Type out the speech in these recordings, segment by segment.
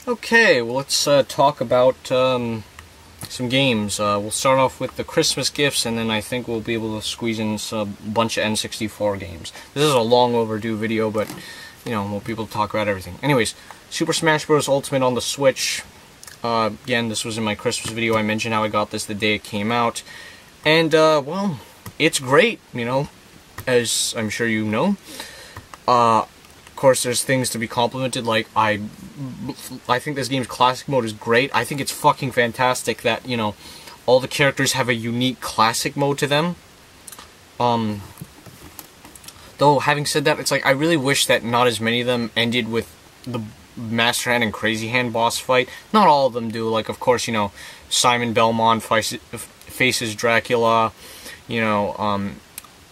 Okay, well, let's talk about some games. We'll start off with the Christmas gifts, and then I think we'll be able to squeeze in a bunch of N64 games. This is a long overdue video, but, you know, we'll be able to talk about everything. Anyways, Super Smash Bros. Ultimate on the Switch. Again, this was in my Christmas video. I mentioned how I got this the day it came out. And, well, it's great, you know, as I'm sure you know. Of course, there's things to be complimented, like, I think this game's classic mode is great. I think it's fucking fantastic that, you know, all the characters have a unique classic mode to them. Though, having said that, it's like, I really wish that not as many of them ended with the Master Hand and Crazy Hand boss fight. Not all of them do. Like, of course, you know, Simon Belmont faces Dracula, you know,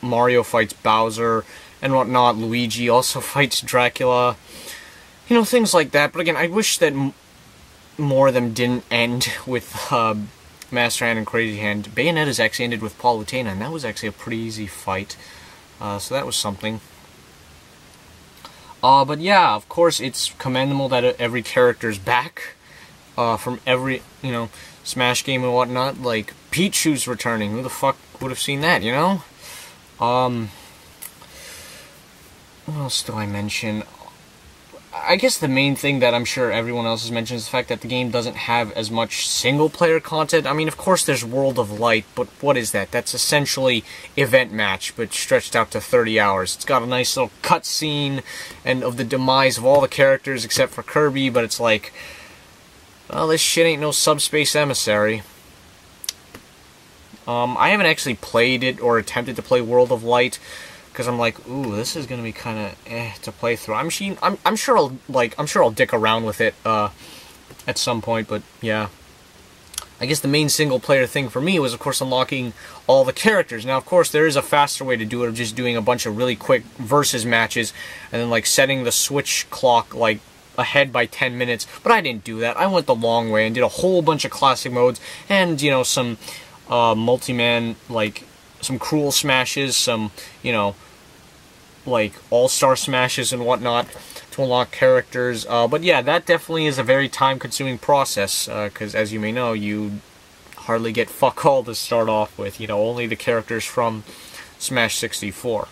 Mario fights Bowser, and whatnot. Luigi also fights Dracula. You know, things like that. But again, I wish that more of them didn't end with Master Hand and Crazy Hand. Bayonetta's actually ended with Palutena, and that was actually a pretty easy fight. So that was something. But yeah, of course, it's commendable that every character's back from every, you know, Smash game and whatnot. Like, Pichu's returning. Who the fuck would have seen that, you know? What else do I mention? I guess the main thing that I'm sure everyone else has mentioned is the fact that the game doesn't have as much single-player content. I mean, of course there's World of Light, but what is that? That's essentially Event Match, but stretched out to 30 hours. It's got a nice little cutscene and of the demise of all the characters except for Kirby, but it's like, well, this shit ain't no Subspace Emissary. I haven't actually played it or attempted to play World of Light, because I'm like, ooh, this is gonna be kind of to play through. I'm sure I'll dick around with it at some point, but yeah. I guess the main single player thing for me was, of course, unlocking all the characters. Now, of course, there is a faster way to do it, of just doing a bunch of really quick versus matches, and then like setting the Switch clock like ahead by 10 minutes. But I didn't do that. I went the long way and did a whole bunch of classic modes, and you know, some multi-man, like some Cruel Smashes, some, you know, like all-star smashes and whatnot to unlock characters. But yeah, that definitely is a very time-consuming process, because as you may know, you hardly get fuck all to start off with, you know, only the characters from Smash 64.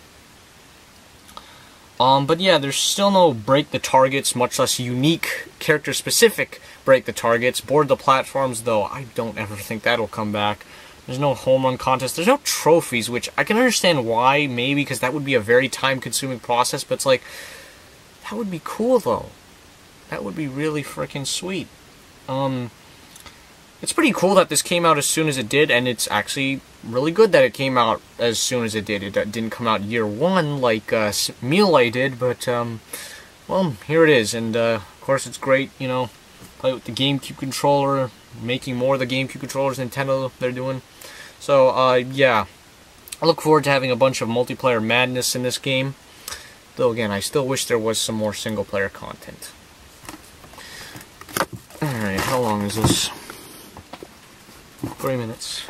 But yeah, there's still no break the targets, much less unique character-specific break the targets. Board the platforms, though, I don't ever think that'll come back. There's no home run contest. There's no trophies, which I can understand why, maybe, because that would be a very time-consuming process, but it's like, that would be cool, though. That would be really freaking sweet. It's pretty cool that this came out as soon as it did, and it's actually really good that it came out as soon as it did. It didn't come out year one like Melee did, but, well, here it is, and, of course, it's great, you know, play with the GameCube controller, making more of the GameCube controllers Nintendo they're doing. So, yeah, I look forward to having a bunch of multiplayer madness in this game. Though, again, I still wish there was some more single-player content. Alright, how long is this? 3 minutes.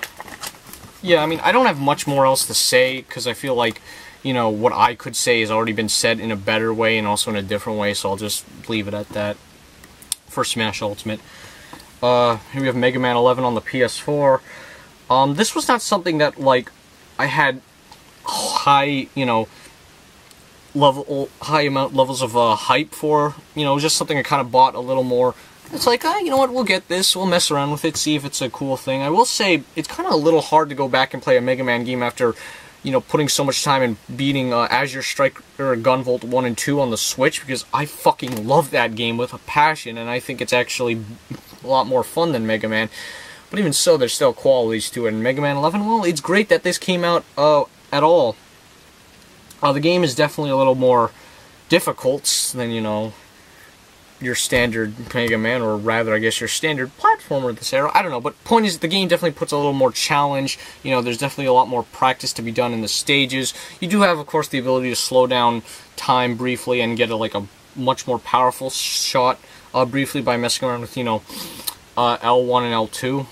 Yeah, I mean, I don't have much more else to say, because I feel like, you know, what I could say has already been said in a better way and also in a different way, so I'll just leave it at that for Smash Ultimate. Here we have Mega Man 11 on the PS4. This was not something that, like, I had high, you know, levels of hype for. You know, it was just something I kind of bought a little more. It's like, you know what, we'll get this, we'll mess around with it, see if it's a cool thing. I will say, it's kind of a little hard to go back and play a Mega Man game after, you know, putting so much time in beating Azure Striker Gunvolt 1 and 2 on the Switch, because I fucking love that game with a passion, and I think it's actually a lot more fun than Mega Man. But even so, there's still qualities to it. And Mega Man 11, well, it's great that this came out at all. The game is definitely a little more difficult than, you know, your standard Mega Man, or rather, I guess, your standard platformer this era. I don't know, but point is, the game definitely puts a little more challenge. You know, there's definitely a lot more practice to be done in the stages. You do have, of course, the ability to slow down time briefly and get like a much more powerful shot briefly by messing around with, you know, L1 and L2.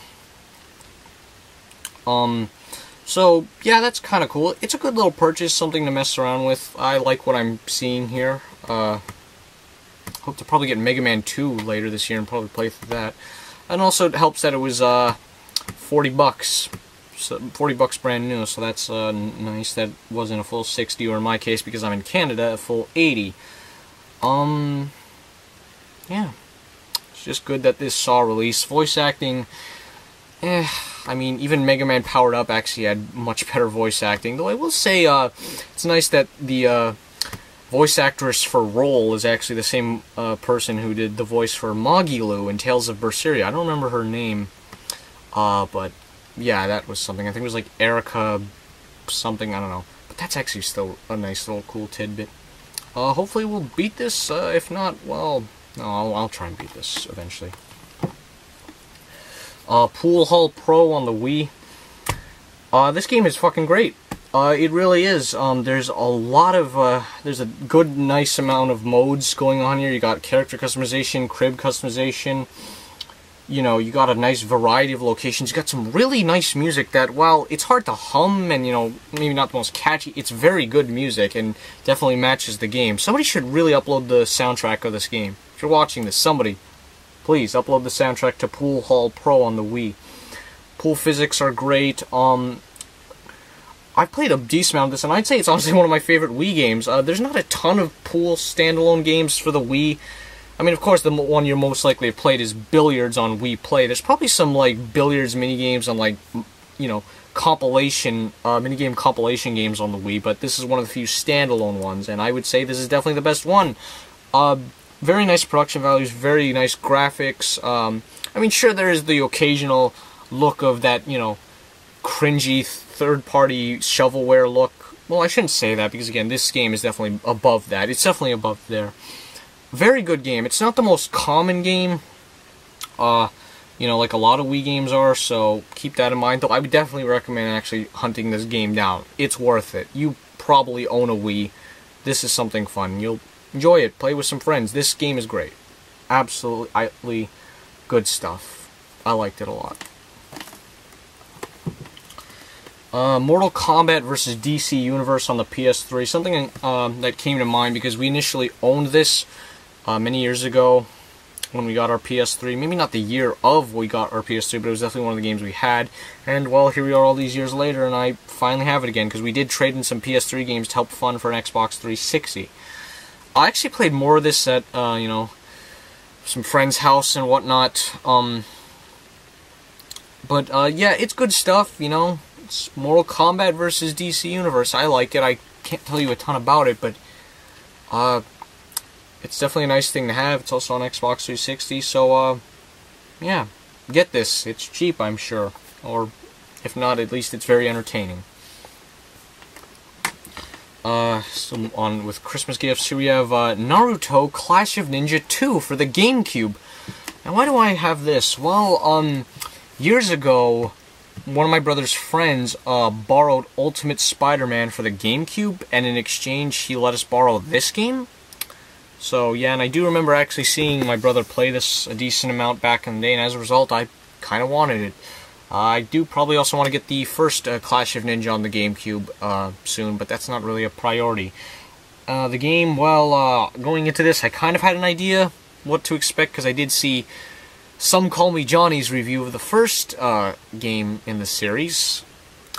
So, yeah, that's kind of cool. It's a good little purchase, something to mess around with. I like what I'm seeing here. Hope to probably get Mega Man 2 later this year and probably play through that. And also it helps that it was 40 bucks. So 40 bucks brand new, so that's nice. That wasn't a full 60, or in my case, because I'm in Canada, a full 80. Yeah. It's just good that this saw release. Voice acting, I mean, even Mega Man Powered Up actually had much better voice acting. Though I will say, it's nice that the voice actress for Roll is actually the same person who did the voice for Magilu in Tales of Berseria. I don't remember her name, but yeah, that was something. I think it was like Erica something, I don't know. But that's actually still a nice little cool tidbit. Hopefully we'll beat this. If not, well, no, I'll try and beat this eventually. Pool Hall Pro on the Wii. This game is fucking great. It really is. There's a lot of, there's a good, nice amount of modes going on here. You got character customization, crib customization. You know, you got a nice variety of locations. You got some really nice music that, while it's hard to hum and, you know, maybe not the most catchy, it's very good music and definitely matches the game. Somebody should really upload the soundtrack of this game. If you're watching this, somebody, please upload the soundtrack to Pool Hall Pro on the Wii. Pool physics are great. I've played a decent amount of this, and I'd say it's honestly one of my favorite Wii games. There's not a ton of pool standalone games for the Wii. I mean, of course, the one you're most likely to have played is Billiards on Wii Play. There's probably some, like, billiards minigames on, like, you know, compilation, minigame compilation games on the Wii, but this is one of the few standalone ones, and I would say this is definitely the best one. Very nice production values, very nice graphics. I mean, sure, there is the occasional look of that, you know, cringy third-party shovelware look. Well, I shouldn't say that, because, again, this game is definitely above that. It's definitely above there. Very good game. It's not the most common game, you know, like a lot of Wii games are, so keep that in mind. Though I would definitely recommend actually hunting this game down. It's worth it. You probably own a Wii. This is something fun. You'll enjoy it. Play with some friends. This game is great. Absolutely good stuff. I liked it a lot. Mortal Kombat vs. DC Universe on the PS3. Something that came to mind because we initially owned this many years ago when we got our PS3. Maybe not the year of we got our PS3, but it was definitely one of the games we had. And, well, here we are all these years later, and I finally have it again, because we did trade in some PS3 games to help fund for an Xbox 360. I actually played more of this at, you know, some friend's house and whatnot. But, yeah, it's good stuff, you know. It's Mortal Kombat vs. DC Universe. I like it. I can't tell you a ton about it, but, it's definitely a nice thing to have. It's also on Xbox 360, so, yeah, get this. It's cheap, I'm sure. Or, if not, at least it's very entertaining. So on with Christmas gifts, here we have, Naruto Clash of Ninja 2 for the GameCube. Now, why do I have this? Well, years ago, one of my brother's friends, borrowed Ultimate Spider-Man for the GameCube, and in exchange, he let us borrow this game. So, yeah, and I do remember actually seeing my brother play this a decent amount back in the day, and as a result, I kind of wanted it. I do probably also want to get the first Clash of Ninja on the GameCube soon, but that's not really a priority. The game, well, going into this, I kind of had an idea what to expect, because I did see Some Call Me Johnny's review of the first game in the series.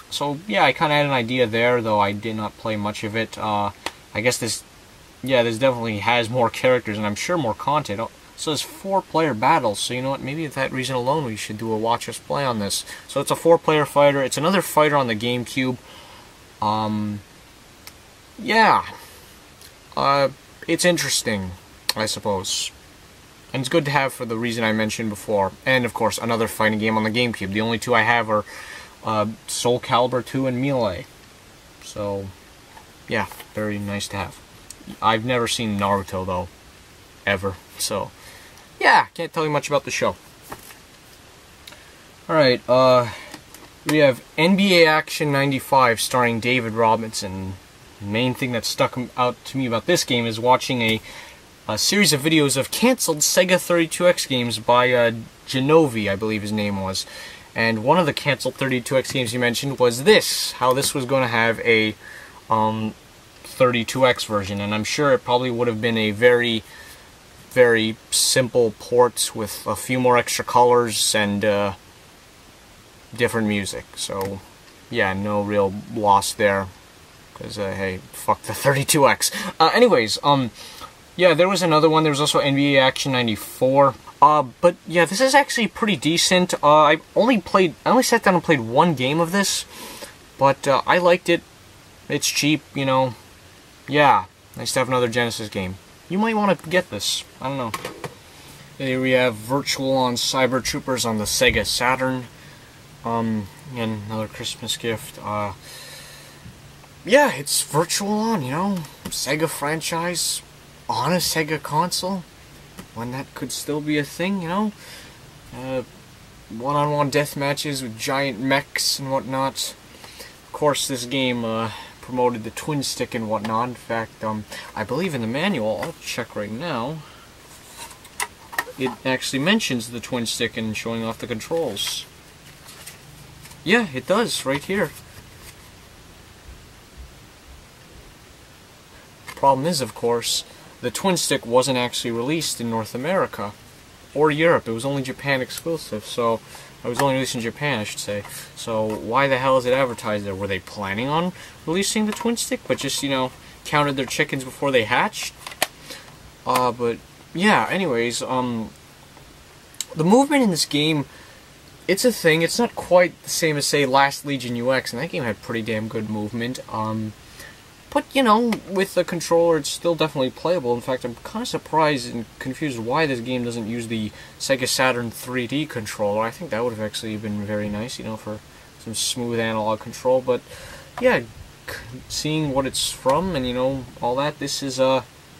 So, yeah, I kind of had an idea there, though I did not play much of it. I guess this... Yeah, this definitely has more characters, and I'm sure more content. Oh, so there's 4-player battles, so you know what, maybe for that reason alone we should do a watch us play on this. So it's a 4-player fighter. It's another fighter on the GameCube. Yeah. It's interesting, I suppose. And it's good to have for the reason I mentioned before. And, of course, another fighting game on the GameCube. The only two I have are Soul Calibur 2 and Melee. So, yeah, very nice to have. I've never seen Naruto, though. Ever. So, yeah, can't tell you much about the show. Alright, we have NBA Action 95 starring David Robinson. The main thing that stuck out to me about this game is watching a series of videos of canceled Sega 32X games by Genovi, I believe his name was. And one of the canceled 32X games he mentioned was this, how this was going to have a 32X version, and I'm sure it probably would have been a very very simple ports with a few more extra colors and different music. So yeah, no real loss there, because hey, fuck the 32X. Anyways, yeah, there was another one. There was also NBA Action 94. But yeah, this is actually pretty decent. I only sat down and played one game of this, but I liked it. It's cheap, you know. Yeah, nice to have another Genesis game. You might want to get this. I don't know. Here we have Virtual on Cyber Troopers on the Sega Saturn. And another Christmas gift. Yeah, it's Virtual On, you know, Sega franchise on a Sega console, when that could still be a thing, you know. One-on-one death matches with giant mechs and whatnot. Of course, this game promoted the twin stick and whatnot. In fact, I believe in the manual, I'll check right now, it actually mentions the twin stick and showing off the controls. Yeah, it does, right here. Problem is, of course, the twin stick wasn't actually released in North America or Europe. It was only Japan exclusive, so it was only released in Japan, I should say. So why the hell is it advertised there? Were they planning on releasing the twin stick, but just, you know, counted their chickens before they hatched? But yeah, anyways, the movement in this game, it's a thing. It's not quite the same as, say, Last Legion UX, and that game had pretty damn good movement. But, you know, with the controller, it's still definitely playable. In fact, I'm kind of surprised and confused why this game doesn't use the Sega Saturn 3D controller. I think that would have actually been very nice, you know, for some smooth analog control. But, yeah, seeing what it's from and, you know, all that, this is,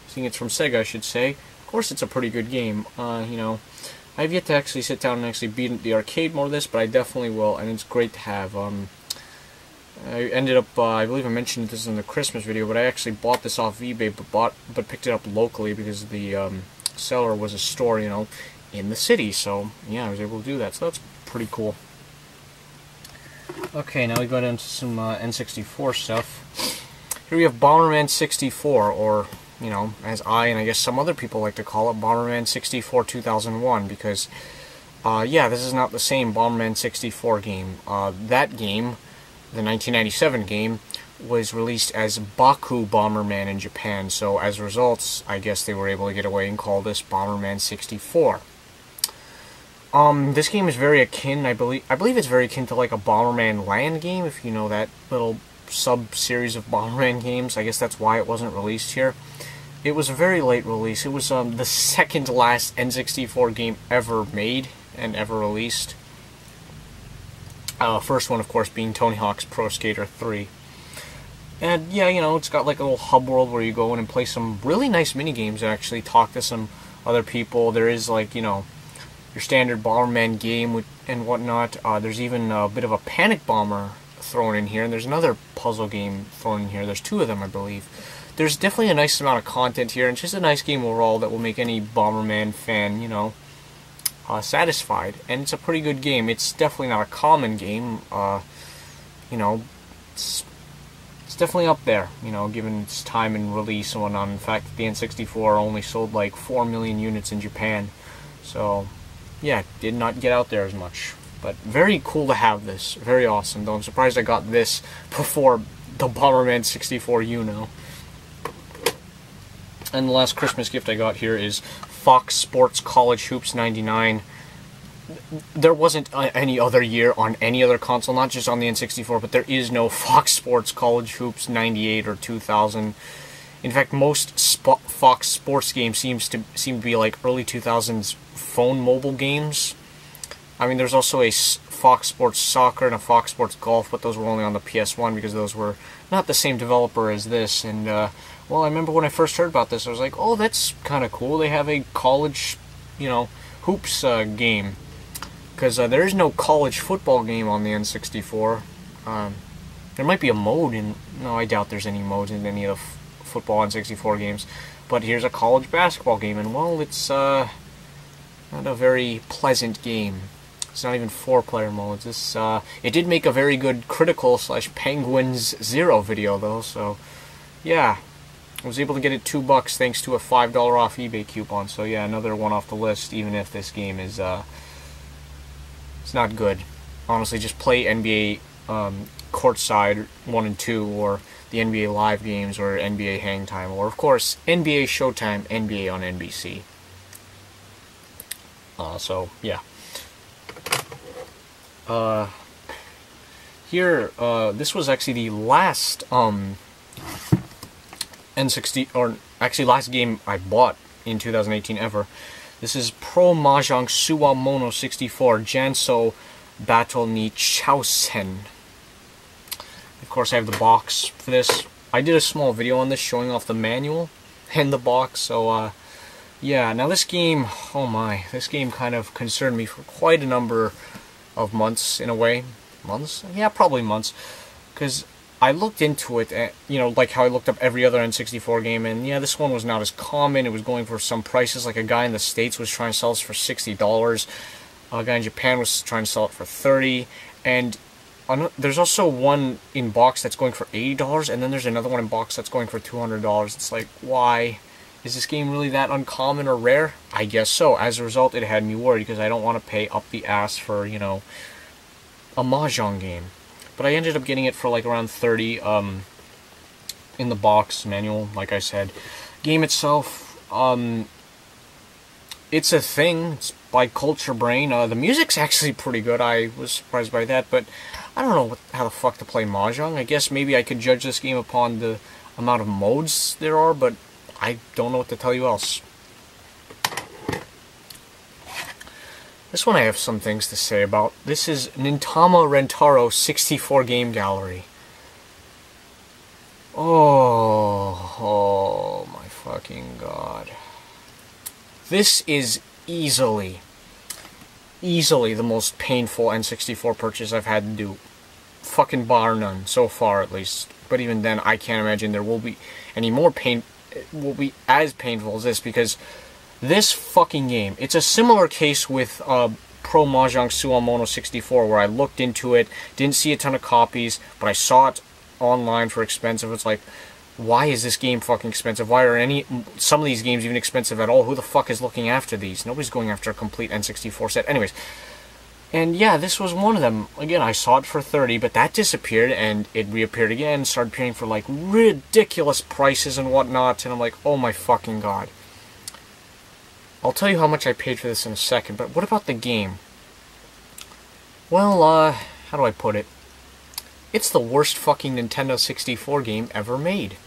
seeing it's from Sega, I should say. Of course, it's a pretty good game. You know, I've yet to actually sit down and actually beat the arcade mode of this, but I definitely will, and it's great to have. I ended up, I believe I mentioned this in the Christmas video, but I actually bought this off eBay, but picked it up locally because the seller was a store, you know, in the city. So yeah, I was able to do that. So that's pretty cool. Okay, now we go into some N64 stuff. Here we have Bomberman 64, or, you know, as I and I guess some other people like to call it, Bomberman 64 2001, because yeah, this is not the same Bomberman 64 game. That game, the 1997 game, was released as Baku Bomberman in Japan, so as a result, I guess they were able to get away and call this Bomberman 64. This game is very akin, I believe it's very akin to like a Bomberman Land game, if you know that little sub-series of Bomberman games. I guess that's why it wasn't released here. It was a very late release. It was the second last N64 game ever made and ever released. First one, of course, being Tony Hawk's Pro Skater 3. And, yeah, you know, it's got like a little hub world where you go in and play some really nice minigames and actually talk to some other people. There is, like, you know, your standard Bomberman game and whatnot. There's even a bit of a Panic Bomber thrown in here, and there's another puzzle game thrown in here. There's two of them, I believe. There's definitely a nice amount of content here, and it's just a nice game overall that will make any Bomberman fan, you know, satisfied. And it's a pretty good game. It's definitely not a common game. You know, it's definitely up there, you know, given its time and release and whatnot. In fact, the N64 only sold like 4 million units in Japan. So, yeah, did not get out there as much. But very cool to have this. Very awesome, though I'm surprised I got this before the Bomberman 64, you know. And the last Christmas gift I got here is Fox Sports College Hoops 99. There wasn't any other year on any other console, not just on the N64, but there is no Fox Sports College Hoops 98 or 2000. In fact, most Fox Sports games seem to be like early 2000s phone mobile games. I mean, there's also a Fox Sports Soccer and a Fox Sports Golf, but those were only on the PS1 because those were not the same developer as this. And well, I remember when I first heard about this, I was like, oh, that's kind of cool. They have a college, you know, hoops game. Because there is no college football game on the N64. There might be a mode in... No, I doubt there's any modes in any of the football N64 games. But here's a college basketball game, and, well, it's not a very pleasant game. It's not even 4-player modes. This, it did make a very good Critical / Penguins Zero video, though, so... Yeah. I was able to get it $2 thanks to a $5 off eBay coupon. So yeah, another one off the list, even if this game is, it's not good. Honestly, just play NBA Courtside 1 and 2, or the NBA Live games, or NBA Hang Time, or of course, NBA Showtime, NBA on NBC. So, yeah. Here, this was actually the last, N60, or actually last game I bought in 2018 ever. This is Pro Mahjong Suwamono 64 Janso Battle ni Chausen. Of course, I have the box for this. I did a small video on this showing off the manual and the box, so yeah. Now this game, oh my, this game kind of concerned me for quite a number of months, in a way. Months? Yeah, probably months. Because I looked into it, you know, like how I looked up every other N64 game, and yeah, this one was not as common. It was going for some prices, like a guy in the States was trying to sell this for $60. A guy in Japan was trying to sell it for $30, and there's also one in box that's going for $80, and then there's another one in box that's going for $200. It's like, why? Is this game really that uncommon or rare? I guess so. As a result, it had me worried, because I don't want to pay up the ass for, you know, a Mahjong game. But I ended up getting it for like around $30 in the box manual, like I said. Game itself, it's a thing. It's by Culture Brain. The music's actually pretty good. I was surprised by that, but I don't know how the fuck to play Mahjong. I guess maybe I could judge this game upon the amount of modes there are, but I don't know what to tell you else. This one I have some things to say about. This is Nintama Rentaro 64 Game Gallery. Oh my fucking god. This is easily the most painful N64 purchase I've had to do. Fucking bar none, so far at least. But even then, I can't imagine there will be any more will be as painful as this, because this fucking game, it's a similar case with Pro Mahjong Suwamono 64, where I looked into it, didn't see a ton of copies, but I saw it online for expensive. It's like, why is this game fucking expensive? Why are some of these games even expensive at all? Who the fuck is looking after these? Nobody's going after a complete N64 set. Anyways, and yeah, this was one of them. Again, I saw it for $30, but that disappeared, and it reappeared again, started appearing for like ridiculous prices and whatnot, and I'm like, oh my fucking god. I'll tell you how much I paid for this in a second, but what about the game? Well, how do I put it? It's the worst fucking Nintendo 64 game ever made.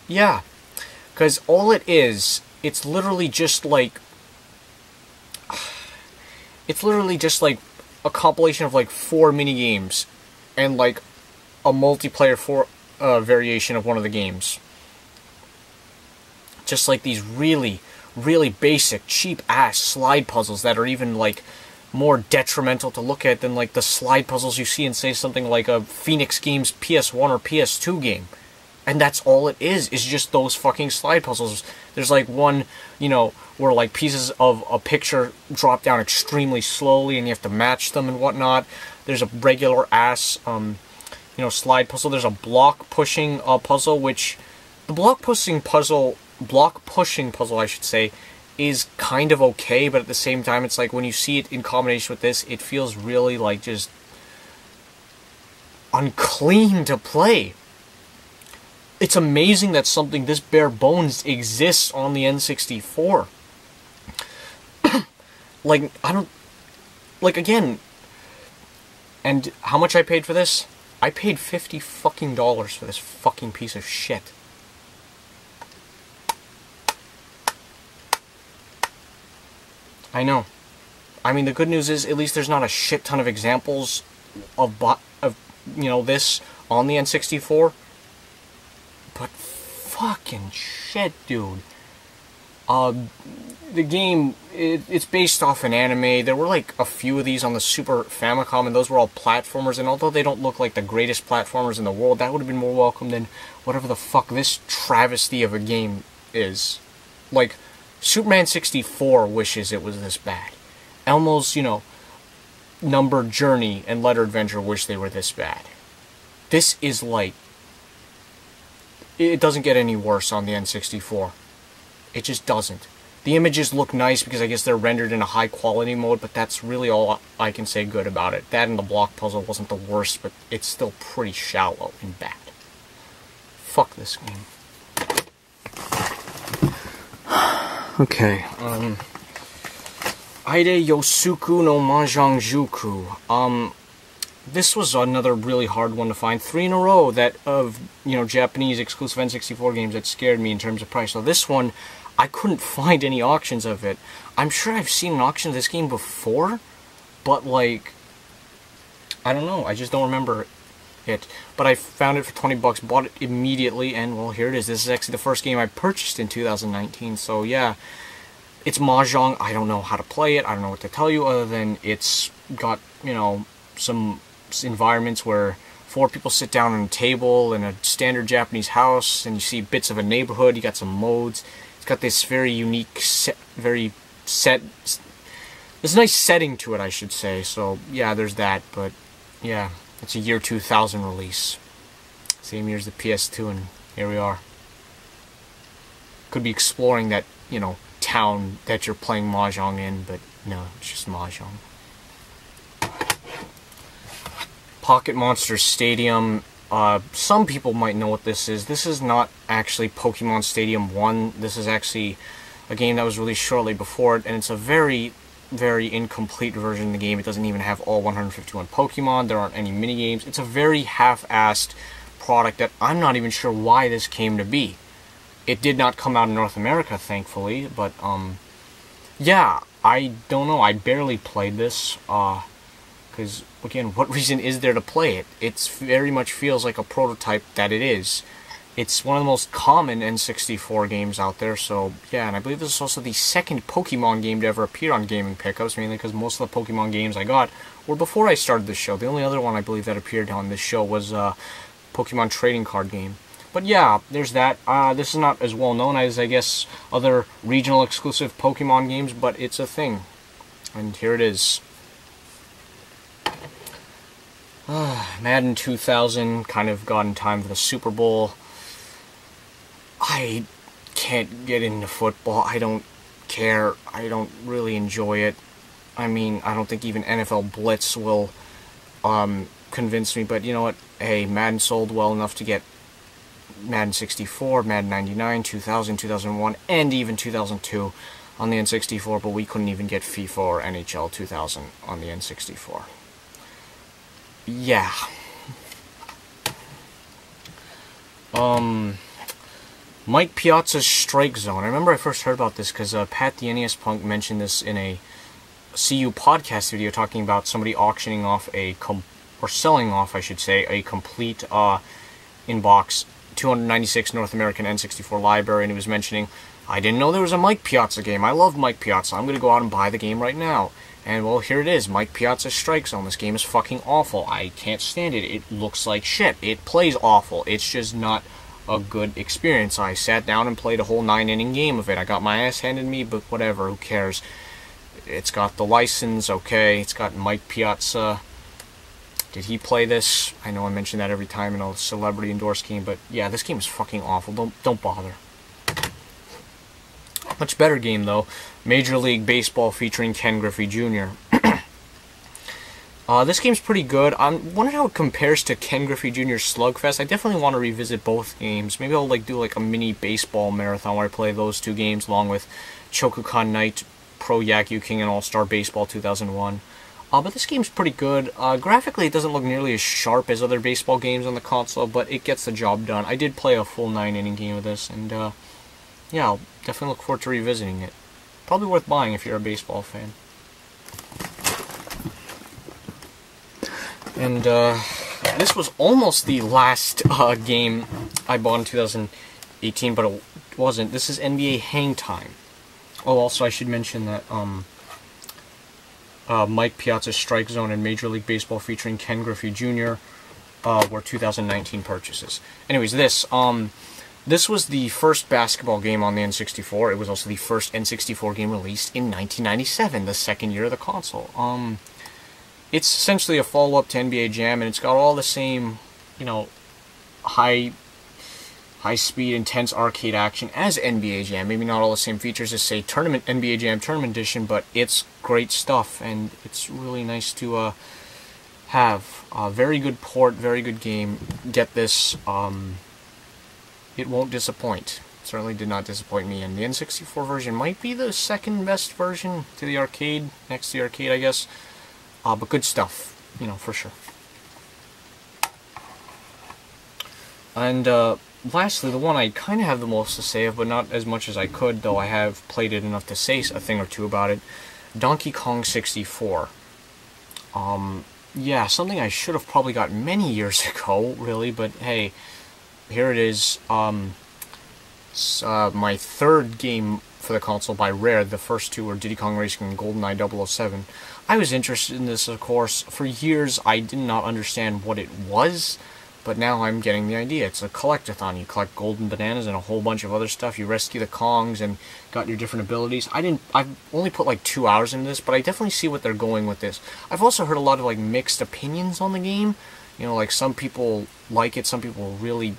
Yeah, because all it is, it's literally just like a compilation of like 4 mini-games and like a multiplayer variation of one of the games. Just like these really basic, cheap-ass slide puzzles that are even, like, more detrimental to look at than, like, the slide puzzles you see in, say, something like a Phoenix Games PS1 or PS2 game. And that's all it is just those fucking slide puzzles. There's, like, one, you know, where, like, pieces of a picture drop down extremely slowly and you have to match them and whatnot. There's a regular-ass, you know, slide puzzle. There's a block-pushing puzzle, which... The block-pushing puzzle, I should say, is kind of okay, but at the same time, it's like when you see it in combination with this, it feels really like just unclean to play. It's amazing that something this bare bones exists on the N64. Like, I don't... Like, again... And how much I paid for this? I paid $50 fucking for this fucking piece of shit. I know. I mean, the good news is, at least there's not a shit ton of examples of you know, this on the N64. But fucking shit, dude. The game, it's based off an anime. There were like a few of these on the Super Famicom, and those were all platformers, and although they don't look like the greatest platformers in the world, that would have been more welcome than whatever the fuck this travesty of a game is. Like, Superman 64 wishes it was this bad. Elmo's, you know, Numbered Journey and Letter Adventure wish they were this bad. This is like... it doesn't get any worse on the N64. It just doesn't. The images look nice because I guess they're rendered in a high quality mode, but that's really all I can say good about it. That and the block puzzle wasn't the worst, but it's still pretty shallow and bad. Fuck this game. Okay, Aide Yosuku no Mahjong Juku. This was another really hard one to find. 3 in a row that of, Japanese exclusive N64 games that scared me in terms of price. So this one, I couldn't find any auctions of it. I'm sure I've seen an auction of this game before, but like, I don't know, I just don't remember it. But I found it for 20 bucks, bought it immediately, and well, here it is. This is actually the first game I purchased in 2019, so yeah. It's Mahjong. I don't know how to play it. I don't know what to tell you other than it's got, some environments where 4 people sit down on a table in a standard Japanese house, and you see bits of a neighborhood. You got some modes. It's got this very unique, there's a nice setting to it, I should say. So yeah, there's that. But yeah, it's a year 2000 release, same year as the PS2, and here we are. Could be exploring that, town that you're playing Mahjong in, but no, it's just Mahjong. Pocket Monster Stadium. Some people might know what this is. This is not actually Pokemon Stadium 1. This is actually a game that was released shortly before it, and it's a very, very incomplete version of the game. It doesn't even have all 151 Pokemon. There aren't any minigames. It's a very half-assed product that I'm not even sure why this came to be. It did not come out in North America, thankfully, but, yeah, I don't know. I barely played this, because, again, what reason is there to play it? It very much feels like a prototype that it is. It's one of the most common N64 games out there, so, yeah, and I believe this is also the second Pokemon game to ever appear on gaming pickups, mainly because most of the Pokemon games I got were before I started this show. The only other one I believe that appeared on this show was a Pokemon trading card game. But yeah, there's that. This is not as well known as, I guess, other regional exclusive Pokemon games, but it's a thing. And here it is. Madden 2000 kind of got in time for the Super Bowl. I can't get into football. I don't care. I don't really enjoy it. I mean, I don't think even NFL Blitz will convince me, but you know what? Hey, Madden sold well enough to get Madden 64, Madden 99, 2000, 2001, and even 2002 on the N64, but we couldn't even get FIFA or NHL 2000 on the N64. Yeah. Mike Piazza's Strikezone. I remember I first heard about this because Pat the NES Punk mentioned this in a CU podcast video talking about somebody auctioning off or selling off, I should say, a complete in-box 296 North American N64 library, and he was mentioning, I didn't know there was a Mike Piazza game. I love Mike Piazza. I'm going to go out and buy the game right now. And, well, here it is. Mike Piazza's Strikezone. This game is fucking awful. I can't stand it. It looks like shit. It plays awful. It's just not a good experience. I sat down and played a whole 9-inning game of it. I got my ass handed to me, but whatever. Who cares? It's got the license, okay. It's got Mike Piazza. Did he play this? I know I mention that every time in a celebrity endorsed game, but yeah, this game is fucking awful. Don't bother. Much better game though. Major League Baseball featuring Ken Griffey Jr. This game's pretty good. I'm wondering how it compares to Ken Griffey Jr.'s Slugfest. I definitely want to revisit both games. Maybe I'll do a mini baseball marathon where I play those two games along with Chokukan Knight, Pro Yakyu King, and All-Star Baseball 2001. But this game's pretty good. Graphically, it doesn't look nearly as sharp as other baseball games on the console, but it gets the job done. I did play a full 9-inning game of this, and yeah, I'll definitely look forward to revisiting it. Probably worth buying if you're a baseball fan. And this was almost the last game I bought in 2018, but it wasn't. This is NBA Hang Time. Oh, also I should mention that Mike Piazza's Strikezone and Major League Baseball featuring Ken Griffey Jr. Were 2019 purchases. Anyways, this was the first basketball game on the N64. It was also the first N64 game released in 1997, the second year of the console. It's essentially a follow-up to NBA Jam, and it's got all the same, high high-speed, intense arcade action as NBA Jam. Maybe not all the same features as, say, NBA Jam Tournament Edition, but it's great stuff, and it's really nice to have. Very good port, very good game. Get this. It won't disappoint. Certainly did not disappoint me, and the N64 version might be the second best version to the arcade, next to the arcade, I guess. But good stuff, you know, for sure. And lastly, the one I kind of have the most to say of, but not as much as I could, though I have played it enough to say a thing or two about it, Donkey Kong 64. Yeah, something I should have probably got many years ago, really, but hey, here it is. My third game for the console by Rare. The first two were Diddy Kong Racing and GoldenEye 007. I was interested in this, of course. For years, I did not understand what it was, but now I'm getting the idea. It's a collectathon. You collect golden bananas and a whole bunch of other stuff. You rescue the Kongs and got your different abilities. I've only put like 2 hours into this, but I definitely see what they're going with this. I've also heard a lot of like mixed opinions on the game. You know, like some people like it, some people really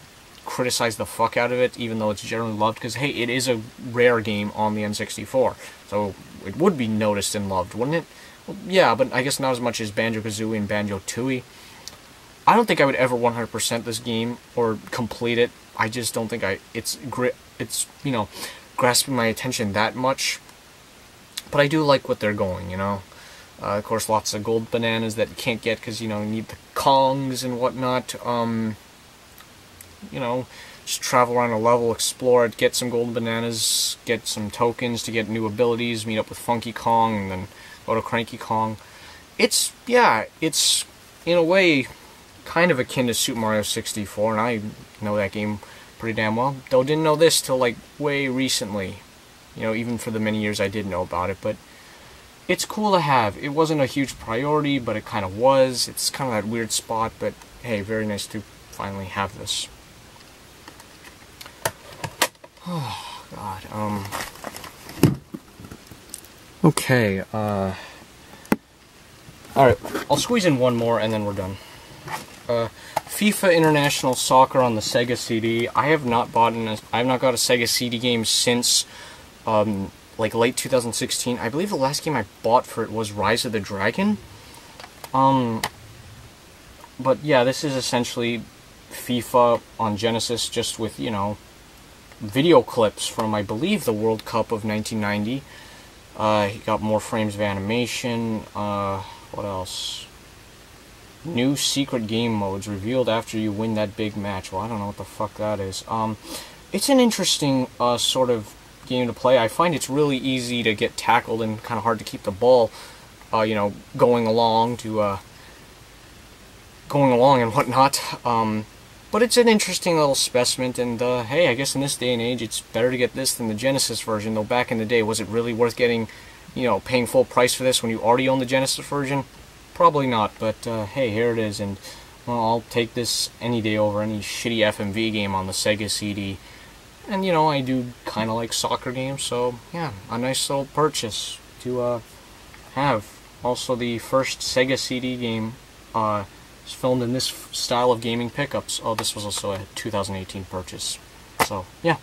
criticize the fuck out of it, even though it's generally loved, because hey, it is a Rare game on the N64, so it would be noticed and loved, wouldn't it? Well, yeah, but I guess not as much as Banjo-Kazooie and Banjo-Tooie. I don't think I would ever 100% this game or complete it. I just don't think it's you know, grasping my attention that much. But I do like what they're going, you know. Of course, lots of gold bananas that you can't get because, you know, you need the Kongs and whatnot. You know, just travel around a level, explore it, get some golden bananas, get some tokens to get new abilities, meet up with Funky Kong, and then go to Cranky Kong. It's, yeah, it's, in a way, kind of akin to Super Mario 64, and I know that game pretty damn well. Though didn't know this till, like, way recently. You know, even for the many years I did know about it, but it's cool to have. It wasn't a huge priority, but it kind of was. It's kind of that weird spot, but hey, very nice to finally have this. Oh, God, okay, alright, I'll squeeze in one more and then we're done. FIFA International Soccer on the Sega CD. I have not got a Sega CD game since, like, late 2016. I believe the last game I bought for it was Rise of the Dragon. But yeah, this is essentially FIFA on Genesis, just with, you know, video clips from, I believe, the World Cup of 1990. He got more frames of animation. What else? New secret game modes revealed after you win that big match. Well, I don't know what the fuck that is. It's an interesting sort of game to play. I find it's really easy to get tackled and kind of hard to keep the ball, you know, going along and whatnot. But it's an interesting little specimen, and hey, I guess in this day and age, it's better to get this than the Genesis version. Though back in the day, was it really worth getting, you know, paying full price for this when you already own the Genesis version? Probably not. But hey, here it is, and well, I'll take this any day over any shitty FMV game on the Sega CD. And you know, I do kind of like soccer games, so yeah, a nice little purchase to have. Also, the first Sega CD game was filmed in this style of gaming pickups. Oh, this was also a 2018 purchase. So, yeah.